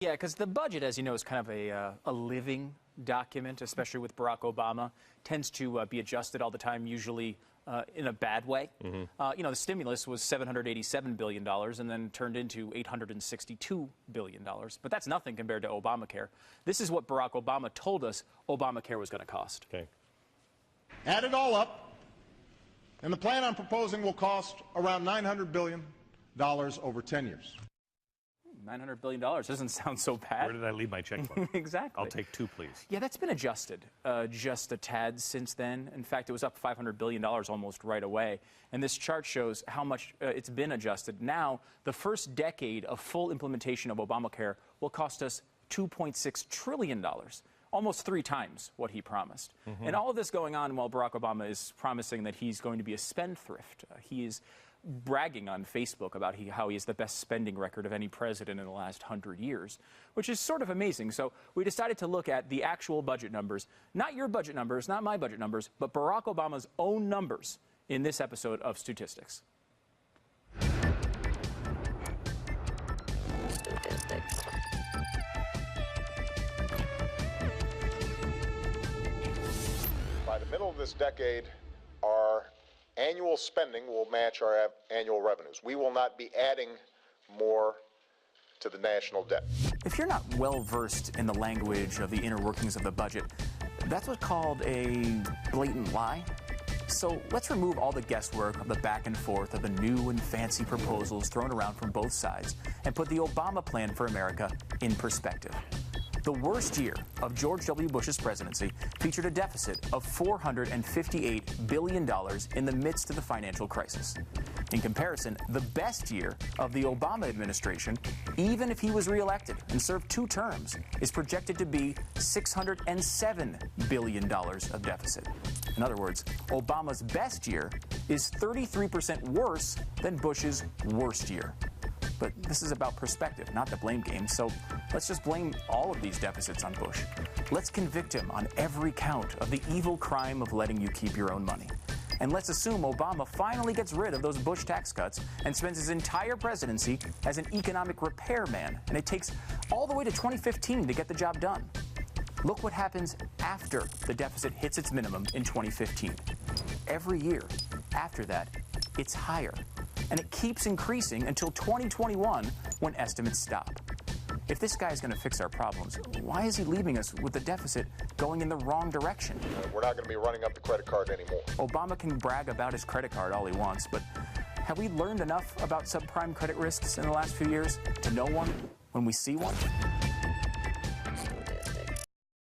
Yeah, because the budget, as you know, is kind of a living document, especially with Barack Obama. Tends to be adjusted all the time, usually in a bad way. You know, the stimulus was $787 billion and then turned into $862 billion. But that's nothing compared to Obamacare. This is what Barack Obama told us Obamacare was going to cost. Okay. Add it all up, and the plan I'm proposing will cost around $900 billion over 10 years. $900 billion doesn't sound so bad. Where did I leave my checkbook? Exactly. I'll take two, please. Yeah, that's been adjusted just a tad since then. In fact, it was up $500 billion almost right away. And this chart shows how much it's been adjusted. Now, the first decade of full implementation of Obamacare will cost us $2.6 trillion. Almost 3 times what he promised. And all of this going on while Barack Obama is promising that he's going to be a spendthrift. He is bragging on Facebook about how he has the best spending record of any president in the last 100 years, which is sort of amazing. So we decided to look at the actual budget numbers, not your budget numbers, not my budget numbers, but Barack Obama's own numbers in this episode of Stutistics. By the middle of this decade, our annual spending will match our annual revenues. We will not be adding more to the national debt. If you're not well versed in the language of the inner workings of the budget, that's what's called a blatant lie. So let's remove all the guesswork of the back and forth of the new and fancy proposals thrown around from both sides and put the Obama plan for America in perspective. The worst year of George W. Bush's presidency featured a deficit of $458 billion in the midst of the financial crisis. In comparison, the best year of the Obama administration, even if he was reelected and served 2 terms, is projected to be $607 billion of deficit. In other words, Obama's best year is 33% worse than Bush's worst year. But this is about perspective, not the blame game, so let's just blame all of these deficits on Bush. Let's convict him on every count of the evil crime of letting you keep your own money. And let's assume Obama finally gets rid of those Bush tax cuts and spends his entire presidency as an economic repairman, and it takes all the way to 2015 to get the job done. Look what happens after the deficit hits its minimum in 2015. Every year after that, it's higher. And it keeps increasing until 2021 when estimates stop. If this guy is going to fix our problems, why is he leaving us with the deficit going in the wrong direction? We're not going to be running up the credit card anymore. Obama can brag about his credit card all he wants, but have we learned enough about subprime credit risks in the last few years to know one when we see one?